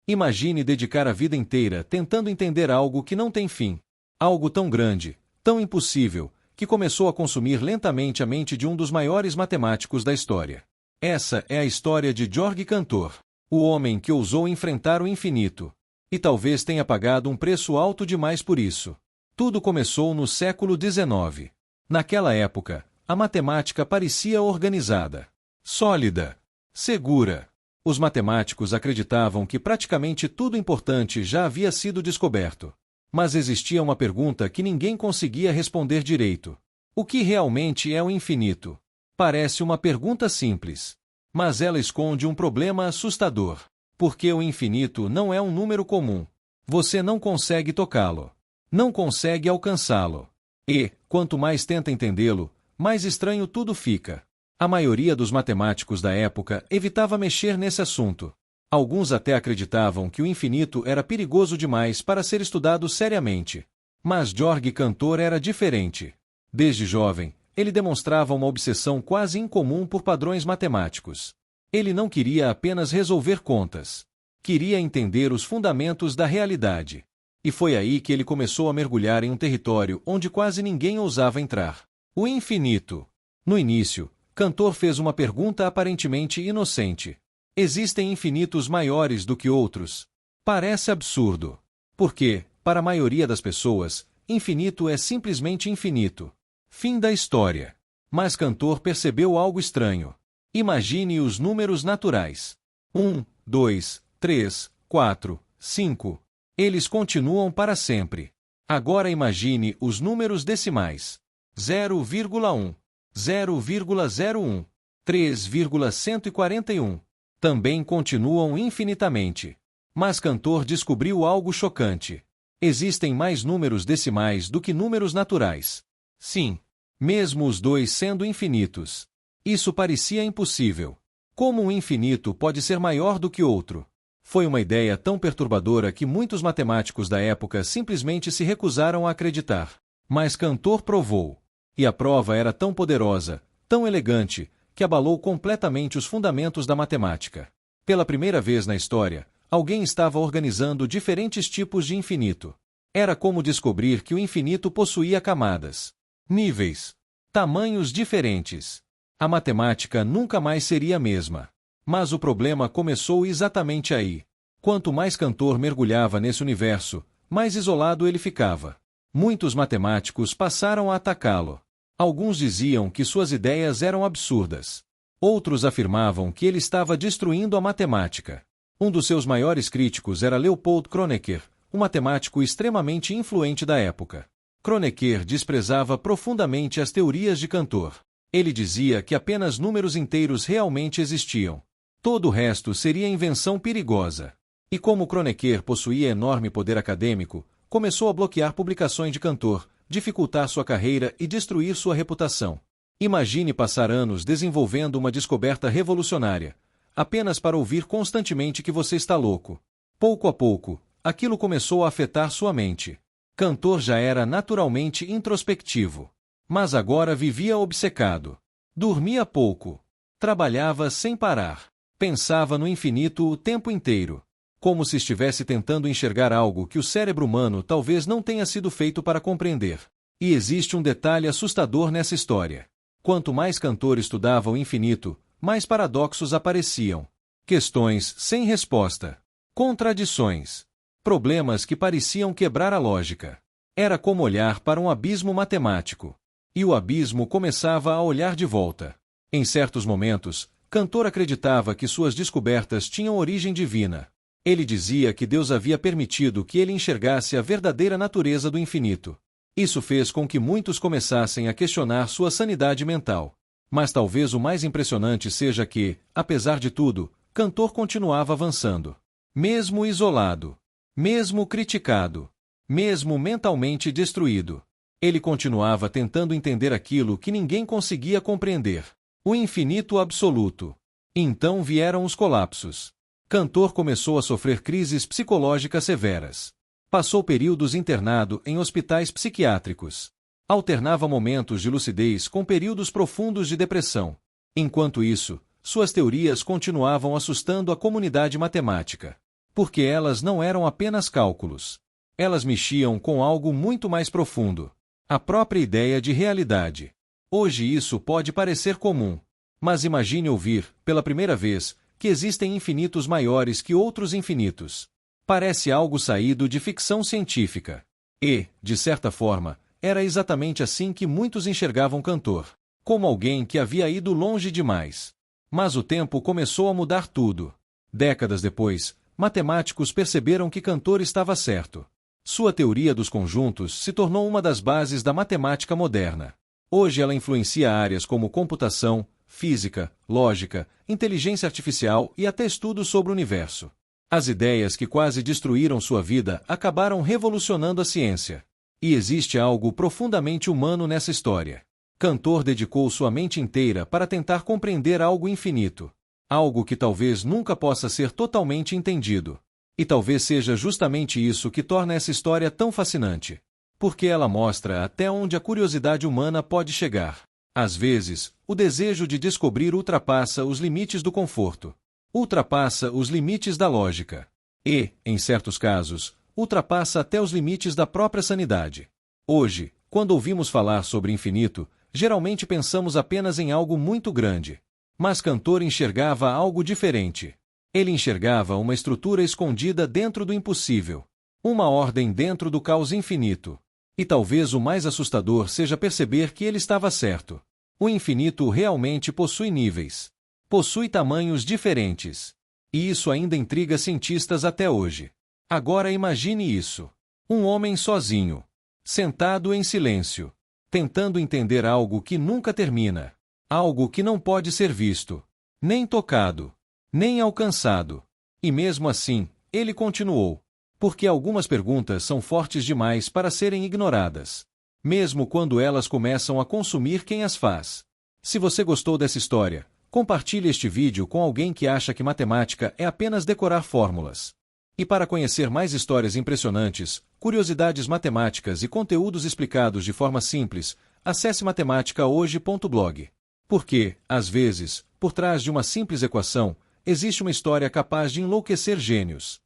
Imagine dedicar a vida inteira tentando entender algo que não tem fim. Algo tão grande, tão impossível, que começou a consumir lentamente a mente de um dos maiores matemáticos da história. Essa é a história de Georg Cantor, o homem que ousou enfrentar o infinito. E talvez tenha pagado um preço alto demais por isso. Tudo começou no século XIX. Naquela época, a matemática parecia organizada, sólida, segura. Os matemáticos acreditavam que praticamente tudo importante já havia sido descoberto. Mas existia uma pergunta que ninguém conseguia responder direito. O que realmente é o infinito? Parece uma pergunta simples, mas ela esconde um problema assustador. Porque o infinito não é um número comum. Você não consegue tocá-lo. Não consegue alcançá-lo. E, quanto mais tenta entendê-lo, mais estranho tudo fica. A maioria dos matemáticos da época evitava mexer nesse assunto. Alguns até acreditavam que o infinito era perigoso demais para ser estudado seriamente. Mas Georg Cantor era diferente. Desde jovem, ele demonstrava uma obsessão quase incomum por padrões matemáticos. Ele não queria apenas resolver contas. Queria entender os fundamentos da realidade. E foi aí que ele começou a mergulhar em um território onde quase ninguém ousava entrar. O infinito. No início, Cantor fez uma pergunta aparentemente inocente. Existem infinitos maiores do que outros? Parece absurdo. Porque, para a maioria das pessoas, infinito é simplesmente infinito. Fim da história. Mas Cantor percebeu algo estranho. Imagine os números naturais. 1, 2, 3, 4, 5. Eles continuam para sempre. Agora imagine os números decimais. 0,1, 0,01, 3,141. Também continuam infinitamente. Mas Cantor descobriu algo chocante. Existem mais números decimais do que números naturais. Sim, mesmo os dois sendo infinitos. Isso parecia impossível. Como um infinito pode ser maior do que outro? Foi uma ideia tão perturbadora que muitos matemáticos da época simplesmente se recusaram a acreditar. Mas Cantor provou. E a prova era tão poderosa, tão elegante, que abalou completamente os fundamentos da matemática. Pela primeira vez na história, alguém estava organizando diferentes tipos de infinito. Era como descobrir que o infinito possuía camadas, níveis, tamanhos diferentes. A matemática nunca mais seria a mesma. Mas o problema começou exatamente aí. Quanto mais Cantor mergulhava nesse universo, mais isolado ele ficava. Muitos matemáticos passaram a atacá-lo. Alguns diziam que suas ideias eram absurdas. Outros afirmavam que ele estava destruindo a matemática. Um dos seus maiores críticos era Leopold Kronecker, um matemático extremamente influente da época. Kronecker desprezava profundamente as teorias de Cantor. Ele dizia que apenas números inteiros realmente existiam. Todo o resto seria invenção perigosa. E como Kronecker possuía enorme poder acadêmico, começou a bloquear publicações de Cantor, dificultar sua carreira e destruir sua reputação. Imagine passar anos desenvolvendo uma descoberta revolucionária, apenas para ouvir constantemente que você está louco. Pouco a pouco, aquilo começou a afetar sua mente. Cantor já era naturalmente introspectivo. Mas agora vivia obcecado. Dormia pouco. Trabalhava sem parar. Pensava no infinito o tempo inteiro. Como se estivesse tentando enxergar algo que o cérebro humano talvez não tenha sido feito para compreender. E existe um detalhe assustador nessa história. Quanto mais Cantor estudava o infinito, mais paradoxos apareciam. Questões sem resposta. Contradições. Problemas que pareciam quebrar a lógica. Era como olhar para um abismo matemático. E o abismo começava a olhar de volta. Em certos momentos, Cantor acreditava que suas descobertas tinham origem divina. Ele dizia que Deus havia permitido que ele enxergasse a verdadeira natureza do infinito. Isso fez com que muitos começassem a questionar sua sanidade mental. Mas talvez o mais impressionante seja que, apesar de tudo, Cantor continuava avançando. Mesmo isolado, mesmo criticado, mesmo mentalmente destruído. Ele continuava tentando entender aquilo que ninguém conseguia compreender. O infinito absoluto. Então vieram os colapsos. Cantor começou a sofrer crises psicológicas severas. Passou períodos internado em hospitais psiquiátricos. Alternava momentos de lucidez com períodos profundos de depressão. Enquanto isso, suas teorias continuavam assustando a comunidade matemática. Porque elas não eram apenas cálculos. Elas mexiam com algo muito mais profundo. A própria ideia de realidade. Hoje isso pode parecer comum. Mas imagine ouvir, pela primeira vez, que existem infinitos maiores que outros infinitos. Parece algo saído de ficção científica. E, de certa forma, era exatamente assim que muitos enxergavam Cantor. Como alguém que havia ido longe demais. Mas o tempo começou a mudar tudo. Décadas depois, matemáticos perceberam que Cantor estava certo. Sua teoria dos conjuntos se tornou uma das bases da matemática moderna. Hoje ela influencia áreas como computação, física, lógica, inteligência artificial e até estudos sobre o universo. As ideias que quase destruíram sua vida acabaram revolucionando a ciência. E existe algo profundamente humano nessa história. Cantor dedicou sua mente inteira para tentar compreender algo infinito. Algo que talvez nunca possa ser totalmente entendido. E talvez seja justamente isso que torna essa história tão fascinante. Porque ela mostra até onde a curiosidade humana pode chegar. Às vezes, o desejo de descobrir ultrapassa os limites do conforto. Ultrapassa os limites da lógica. E, em certos casos, ultrapassa até os limites da própria sanidade. Hoje, quando ouvimos falar sobre infinito, geralmente pensamos apenas em algo muito grande. Mas Cantor enxergava algo diferente. Ele enxergava uma estrutura escondida dentro do impossível. Uma ordem dentro do caos infinito. E talvez o mais assustador seja perceber que ele estava certo. O infinito realmente possui níveis. Possui tamanhos diferentes. E isso ainda intriga cientistas até hoje. Agora imagine isso. Um homem sozinho. Sentado em silêncio. Tentando entender algo que nunca termina. Algo que não pode ser visto. Nem tocado. Nem alcançado. E mesmo assim, ele continuou. Porque algumas perguntas são fortes demais para serem ignoradas. Mesmo quando elas começam a consumir quem as faz. Se você gostou dessa história, compartilhe este vídeo com alguém que acha que matemática é apenas decorar fórmulas. E para conhecer mais histórias impressionantes, curiosidades matemáticas e conteúdos explicados de forma simples, acesse matematicahoje.blog. Porque, às vezes, por trás de uma simples equação, existe uma história capaz de enlouquecer gênios.